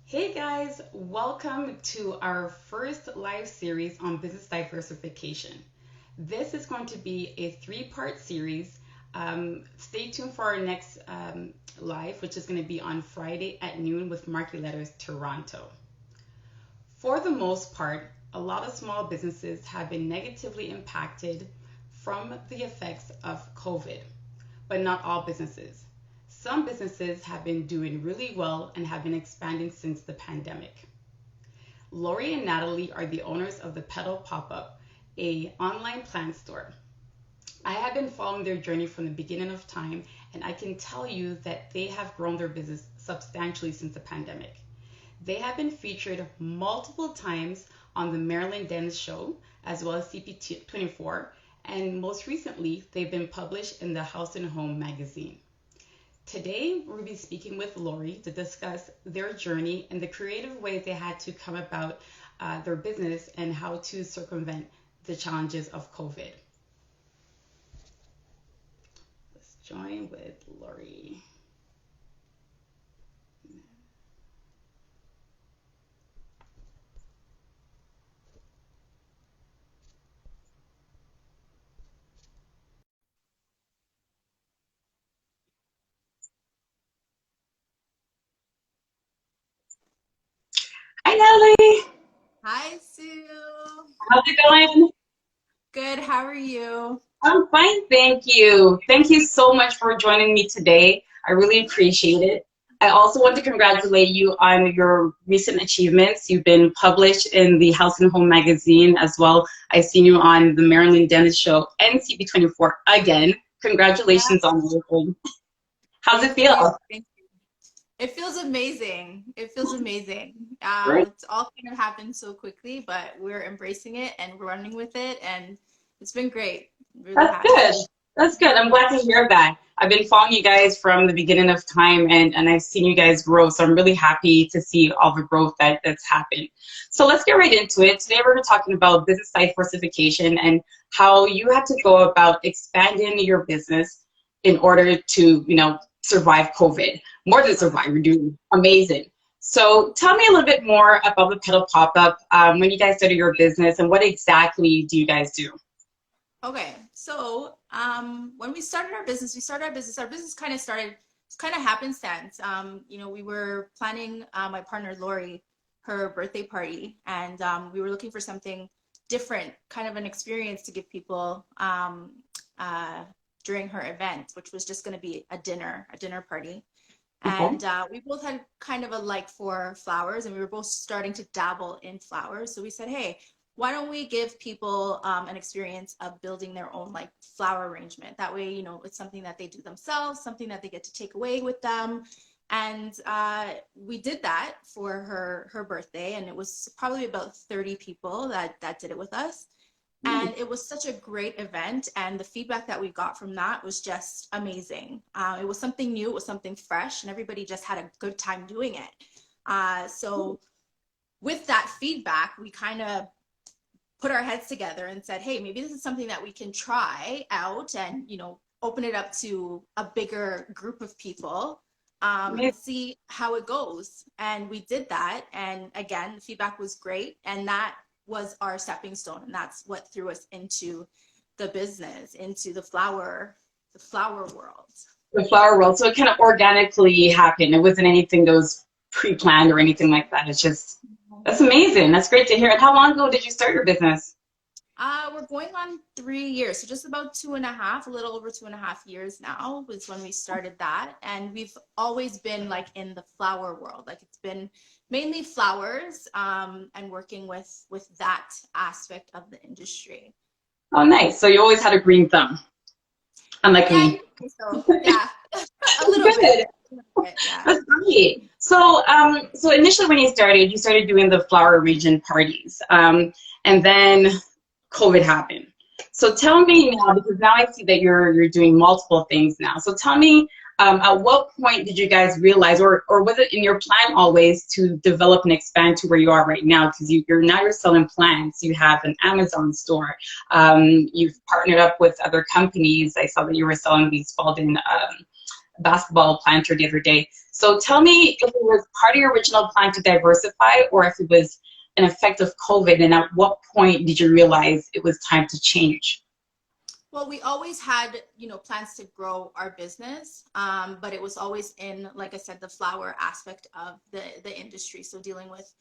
Hey guys, welcome to our first live series on business diversification. This is going to be a three-part series. Stay tuned for our next live, which is going to be on Friday at noon with Marquee Letters Toronto. For the most part, a lot of small businesses have been negatively impacted from the effects of COVID, but not all businesses. Some businesses have been doing really well and have been expanding since the pandemic. Lori and Natalie are the owners of the Petal Pop-Up, a online plant store. I have been following their journey from the beginning of time, and I can tell you that they have grown their business substantially since the pandemic. They have been featured multiple times on the Marilyn Dennis Show, as well as CP24, and most recently, they've been published in the House and Home magazine. Today, we'll be speaking with Lori to discuss their journey and the creative ways they had to come about their business and how to circumvent the challenges of COVID. Let's join with Lori. Hi, Natalie. Hi, Sue. How's it going? Good. How are you? I'm fine, thank you. Thank you so much for joining me today. I really appreciate it. I also want to congratulate you on your recent achievements. You've been published in the House and Home magazine as well. I've seen you on the Marilyn Dennis Show and CP24 again. Yeah, Congratulations on everything. How's it thank you. feel? Thank you. It feels amazing. It feels amazing. Great. It's all kind of happened so quickly, but we're embracing it and we're running with it, and it's been great. Really That's happy. good. That's good. I'm glad to hear that. I've been following you guys from the beginning of time and I've seen you guys grow. So I'm really happy to see all the growth that's happened. So let's get right into it. Today we're talking about business diversification and how you had to go about expanding your business in order to, survive COVID. More than survive, you're doing amazing. So tell me a little bit more about the Petal Pop-Up, when you guys started your business and what exactly do you guys do? Okay, so when our business kind of started, it's kind of happenstance. We were planning my partner Lori, her birthday party, and we were looking for something different, kind of an experience to give people uh, during her event, which was just going to be a dinner party. Okay. And we both had kind of a like for flowers, and we were both starting to dabble in flowers. So we said, hey, why don't we give people an experience of building their own like flower arrangement? That way, it's something that they do themselves, something that they get to take away with them. And we did that for her birthday, and it was probably about 30 people that did it with us. And it was such a great event, and the feedback that we got from that was just amazing. It was something new, it was something fresh, and everybody just had a good time doing it. So with that feedback, we kind of put our heads together and said, hey, maybe this is something that we can try out and, open it up to a bigger group of people, and see how it goes. And we did that. And again, the feedback was great. And that was our stepping stone. And that's what threw us into the business, into the flower world. The flower world. So it kind of organically happened. It wasn't anything that was pre-planned or anything like that. It's just, that's amazing. That's great to hear. And how long ago did you start your business? We're going on 3 years, so just about two and a half, a little over 2.5 years now was when we started that. And we've always been like in the flower world. Like it's been mainly flowers, and working with that aspect of the industry. Oh, nice. So you always had a green thumb, unlike Yeah, me. you think so. Yeah, a That's little bit. good. A little bit, yeah. That's great. So initially when you started doing the flower region parties, and then COVID happened. So tell me now, because now I see that you're doing multiple things now. So tell me, at what point did you guys realize, or was it in your plan always to develop and expand to where you are right now? Because you're selling plants. You have an Amazon store. You've partnered up with other companies. I saw that you were selling these Spalding basketball planter the other day. So tell me if it was part of your original plan to diversify or if it was an effect of COVID, and at what point did you realize it was time to change? Well, we always had, plans to grow our business, but it was always in, like I said, the flower aspect of the industry. So dealing with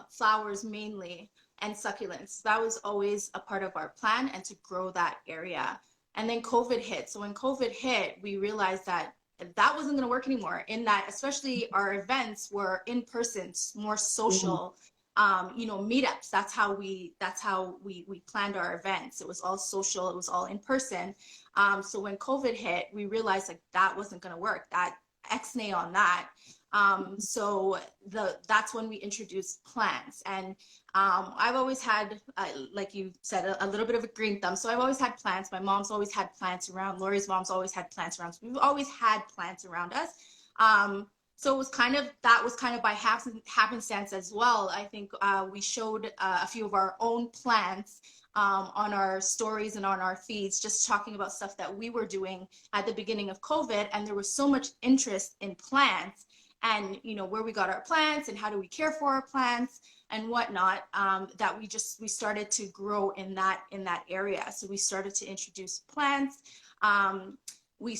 flowers mainly and succulents. That was always a part of our plan and to grow that area. And then COVID hit. So when COVID hit, we realized that that wasn't going to work anymore. In that, especially our events were in person, more social meetups. That's how we planned our events. It was all social, it was all in person. So when COVID hit, we realized like that wasn't going to work. That X-nay on that. So that's when we introduced plants. And I've always had, like you said, a little bit of a green thumb. So I've always had plants. My mom's always had plants around. Lori's mom's always had plants around. So we've always had plants around us. So it was that was kind of by happenstance as well. I think we showed a few of our own plants on our stories and on our feeds, just talking about stuff that we were doing at the beginning of COVID. And there was so much interest in plants and, where we got our plants and how do we care for our plants and whatnot, that we started to grow in that area. So we started to introduce plants. We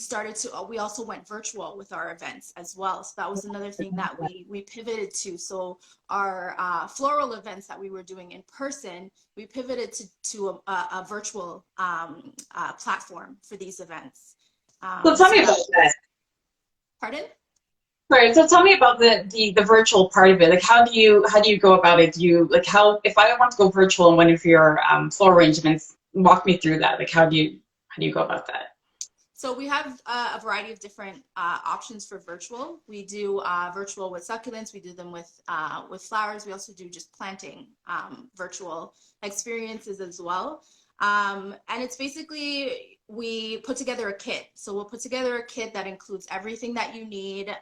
also went virtual with our events as well. So that was another thing that we pivoted to. So our floral events that we were doing in person, we pivoted to a virtual platform for these events. So tell me about that. Pardon? Right. So tell me about the virtual part of it. Like, how do you go about it? Do you like how if I want to go virtual in one of your floral arrangements, walk me through that. Like, how do you go about that? So we have a variety of different options for virtual. We do virtual with succulents. We do them with flowers. We also do just planting virtual experiences as well. And it's basically, we put together a kit. So we'll put together a kit that includes everything that you need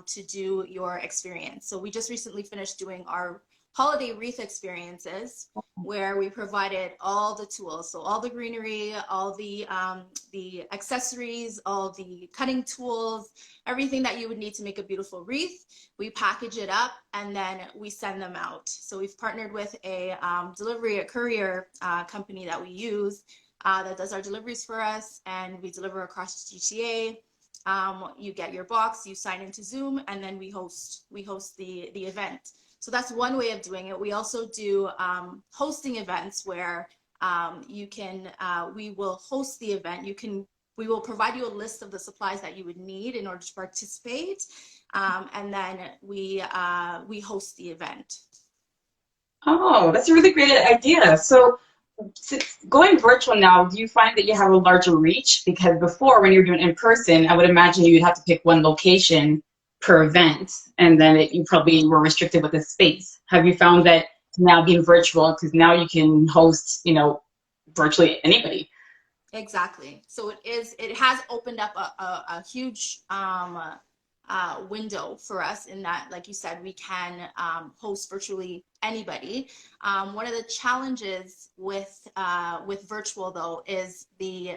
to do your experience. So we just recently finished doing our holiday wreath experiences where we provided all the tools. So all the greenery, all the accessories, all the cutting tools, everything that you would need to make a beautiful wreath. We package it up and then we send them out. So we've partnered with a courier company that we use that does our deliveries for us, and we deliver across GTA. You get your box, you sign into Zoom, and then we host the event. So that's one way of doing it. We also do hosting events where we will host the event. We will provide you a list of the supplies that you would need in order to participate, and then we host the event. Oh, that's a really great idea. So going virtual now, do you find that you have a larger reach? Because before, when you were doing it in person, I would imagine you'd have to pick one location per event, and then you probably were restricted with the space. Have you found that now being virtual, because now you can host, virtually anybody? Exactly. So it has opened up a huge window for us in that, like you said, we can host virtually anybody. One of the challenges with virtual though is the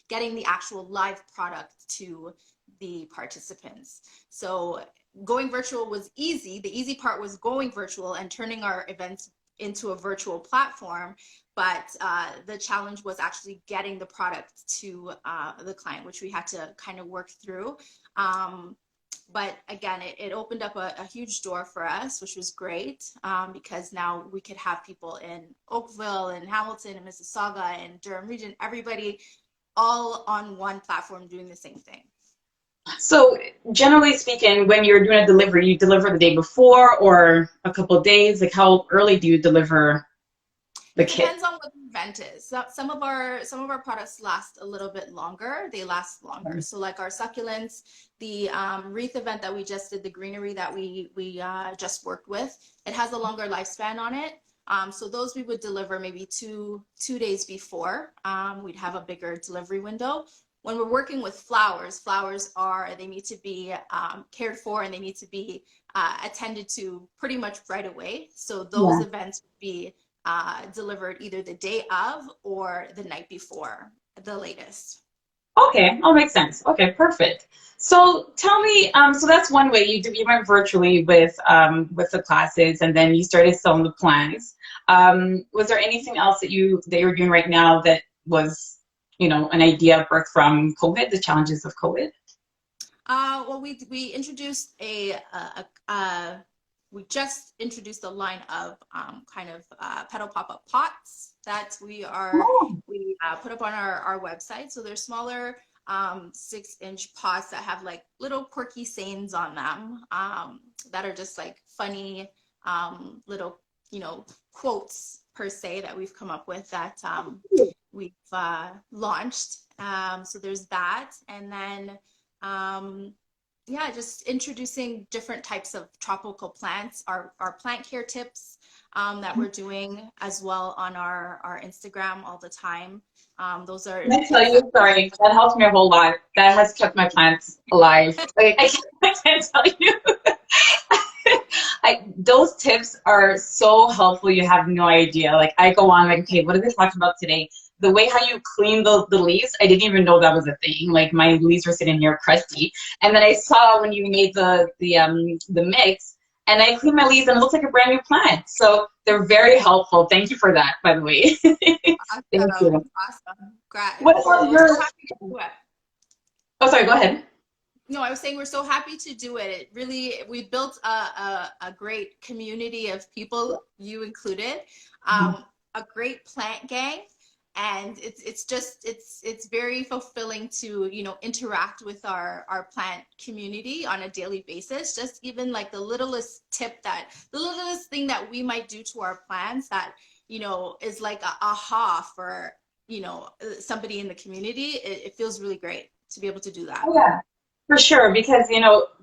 getting the actual live product to the participants. So going virtual was easy. The easy part was going virtual and turning our events into a virtual platform. But the challenge was actually getting the product to the client, which we had to kind of work through. But again, it opened up a huge door for us, which was great, because now we could have people in Oakville and Hamilton and Mississauga and Durham region, everybody all on one platform doing the same thing. So generally speaking, when you're doing a delivery, you deliver the day before or a couple of days? Like, how early do you deliver the It kit? depends on what the event is. So some of our products last a little bit longer. They last longer. So like our succulents, the wreath event that we just did, the greenery that we just worked with, it has a longer lifespan on it. So those we would deliver maybe two days before. We'd have a bigger delivery window. When we're working with flowers, they need to be cared for and they need to be attended to pretty much right away. So those events would be delivered either the day of or the night before, the latest. Okay, all makes sense. Okay, perfect. So tell me, so that's one way you went virtually with the classes, and then you started selling the plans. Was there anything else that you're doing right now that was, an idea birthed from COVID, the challenges of COVID? Well, we introduced we just introduced a line of kind of petal pop-up pots that Oh, we put up on our website. So they're smaller 6-inch pots that have like little quirky sayings on them that are just like funny little quotes per se that we've come up with that we've launched. So there's that, and then yeah, just introducing different types of tropical plants, our plant care tips that we're doing as well on our Instagram all the time. Those are can I tell tips that you, sorry, that helps me a whole lot. That has kept my plants alive. Like, I can't tell you. Those tips are so helpful. You have no idea. Like, I go on, like, okay, what did they talk about today? The way how you clean the leaves, I didn't even know that was a thing. Like, my leaves were sitting here crusty, and then I saw when you made the mix, and I cleaned my leaves, and it looks like a brand new plant. So they're very helpful. Thank you for that, by the way. Thank awesome, you. awesome. Great. What about We're so your? happy to do it. Oh, sorry. Go ahead. No, I was saying we're so happy to do it. It really, we built a great community of people, you included, a great plant gang. And it's very fulfilling to, interact with our plant community on a daily basis. Just even like the littlest thing that we might do to our plants that, is like a aha for, somebody in the community. It feels really great to be able to do that. Oh, yeah. For sure, because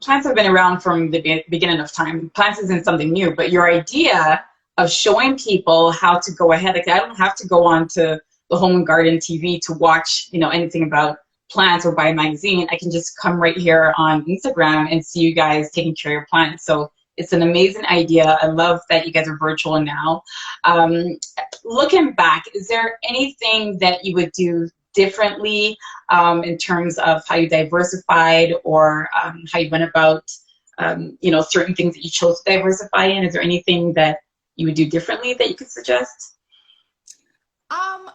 plants have been around from the beginning of time. Plants isn't something new, but your idea of showing people how to go ahead, like I don't have to go on to the Home and Garden TV to watch, anything about plants or buy a magazine. I can just come right here on Instagram and see you guys taking care of your plants. So it's an amazing idea. I love that you guys are virtual now. Um, Looking back, is there anything that you would do differently in terms of how you diversified or how you went about, certain things that you chose to diversify in? Is there anything that you would do differently that you could suggest?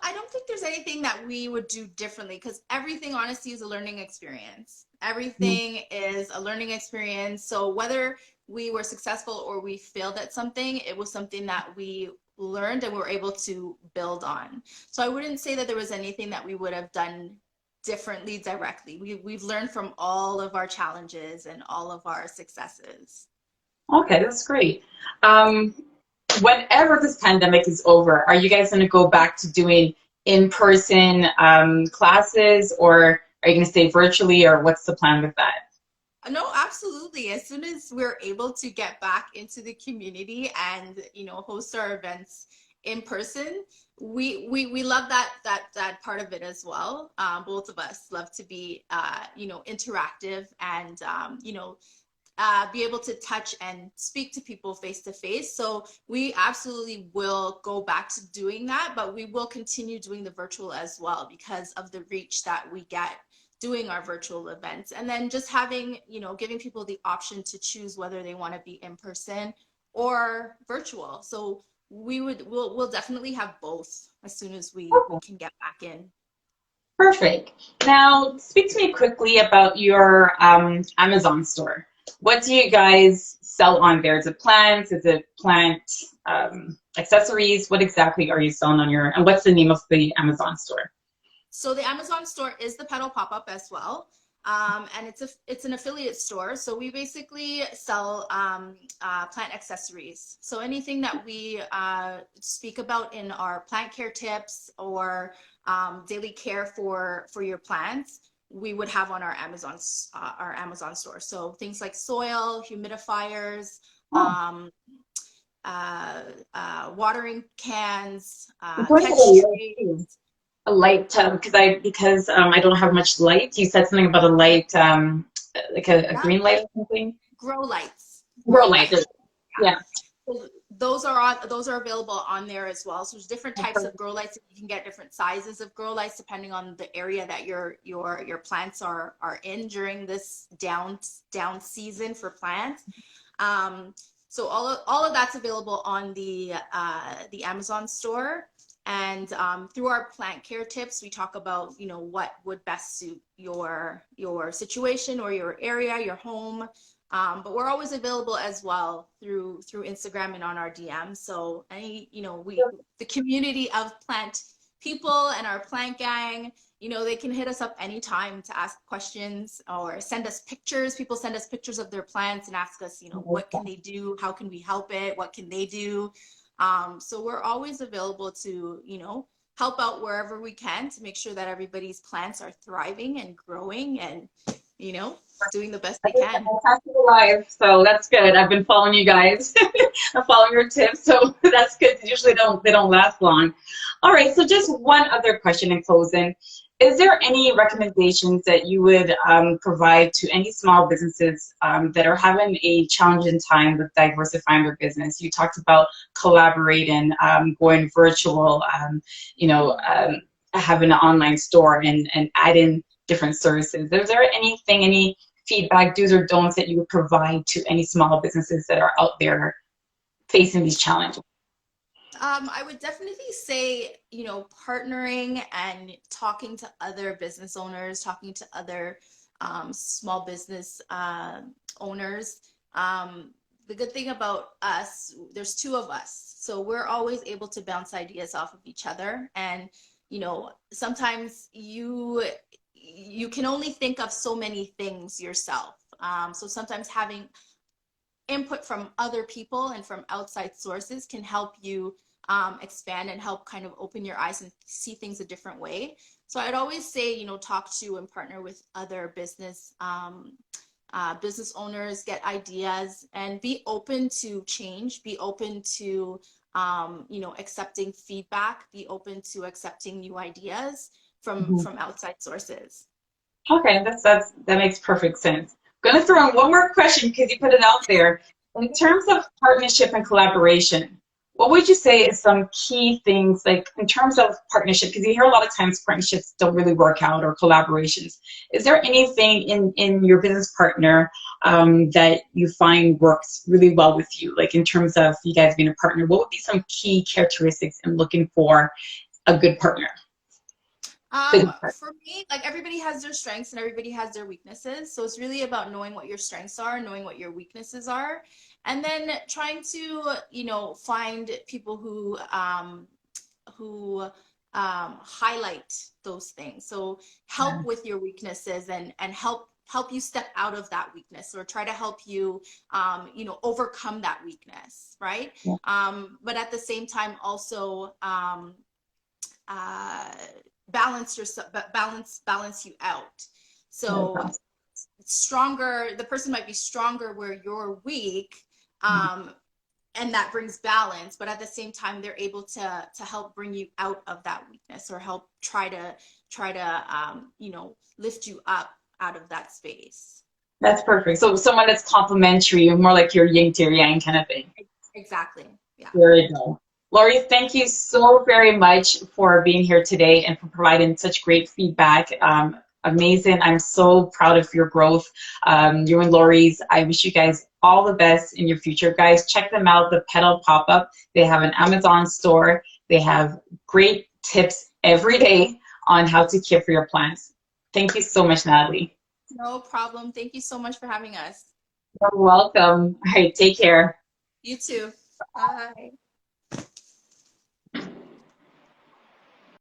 I don't think there's anything that we would do differently because everything, honestly, is a learning experience. Everything is a learning experience. So whether we were successful or we failed at something, it was something that we learned and we were able to build on. So I wouldn't say that there was anything that we would have done differently directly. We've learned from all of our challenges and all of our successes. Okay, that's great. Um, Whenever this pandemic is over, are you guys going to go back to doing in-person classes, or are you going to stay virtually, or what's the plan with that? No, absolutely. As soon as we're able to get back into the community and, host our events in person, we love that part of it as well. Both of us love to be, interactive and, be able to touch and speak to people face to face. So we absolutely will go back to doing that, but we will continue doing the virtual as well because of the reach that we get doing our virtual events. And then just having, giving people the option to choose whether they want to be in person or virtual. So we'll definitely have both as soon as we can get back in. Perfect. Now, speak to me quickly about your Amazon store. What do you guys sell on there? Is it plants? Is it plant accessories? What exactly are you selling on and what's the name of the Amazon store? So the Amazon store is the Petal Pop-Up as well. And it's an affiliate store. So we basically sell plant accessories. So anything that we speak about in our plant care tips or daily care for your plants, we would have on our Amazon store. So things like soil, humidifiers, Oh, watering cans, it's like catch trays. a light because I don't have much light. You said something about a light like a Yeah, green light or something. grow lights, Grow grow light. lights. Yeah. So those are available on there as well. So there's different types of grow lights. You can get different sizes of grow lights depending on the area that your plants are in during this down season for plants. So all of that's available on the Amazon store. And through our plant care tips, we talk about, you know, what would best suit your situation or your area, your home. But we're always available as well through Instagram and on our DMs. So you know, the community of plant people and our plant gang, you know, they can hit us up anytime to ask questions or send us pictures. People send us pictures of their plants and ask us, you know, what can they do? How can we help it? What can they do? So we're always available to, you know, help out wherever we can to make sure that everybody's plants are thriving and growing and, you know, doing the best they can. Live, so that's good. I've been following you guys. I'm following your tips, so that's good. Usually they don't last long. All right, so just one other question in closing. Is there any recommendations that you would provide to any small businesses that are having a challenging time with diversifying their business? You talked about collaborating, going virtual, you know, having an online store and adding different services. Is there anything, any feedback, do's or don'ts that you would provide to any small businesses that are out there facing these challenges? I would definitely say, you know, partnering and talking to other business owners, talking to other small business owners. The good thing about us, there's two of us, so we're always able to bounce ideas off of each other. And, you know, sometimes you can only think of so many things yourself. So sometimes having input from other people and from outside sources can help you expand and help kind of open your eyes and see things a different way. So I'd always say, you know, talk to and partner with other business owners, get ideas, and be open to change, be open to, you know, accepting feedback, be open to accepting new ideas from outside sources. Okay, that makes perfect sense. I'm going to throw in one more question because you put it out there. In terms of partnership and collaboration, what would you say is some key things, like in terms of partnership, because you hear a lot of times partnerships don't really work out, or collaborations. Is there anything in your business partner that you find works really well with you? Like in terms of you guys being a partner, what would be some key characteristics in looking for a good partner? For me, like, everybody has their strengths and everybody has their weaknesses. So it's really about knowing what your strengths are, knowing what your weaknesses are, and then trying to, you know, find people who highlight those things. So help with your weaknesses and help you step out of that weakness, or try to help you, you know, overcome that weakness, right? Yeah. But at the same time, also balance yourself, balance you out. So stronger, the person might be stronger where you're weak, and that brings balance, but at the same time they're able to help bring you out of that weakness, or help try to you know, lift you up out of that space. That's perfect. So someone that's complementary, more like your yin to your yang kind of thing. Exactly. Yeah. There you go. Lori, thank you so very much for being here today and for providing such great feedback. Amazing. I'm so proud of your growth. You and Lori's. I wish you guys all the best in your future. Guys, check them out, the Petal Pop-Up. They have an Amazon store. They have great tips every day on how to care for your plants. Thank you so much, Natalie. No problem. Thank you so much for having us. You're welcome. All right, take care. You too. Bye.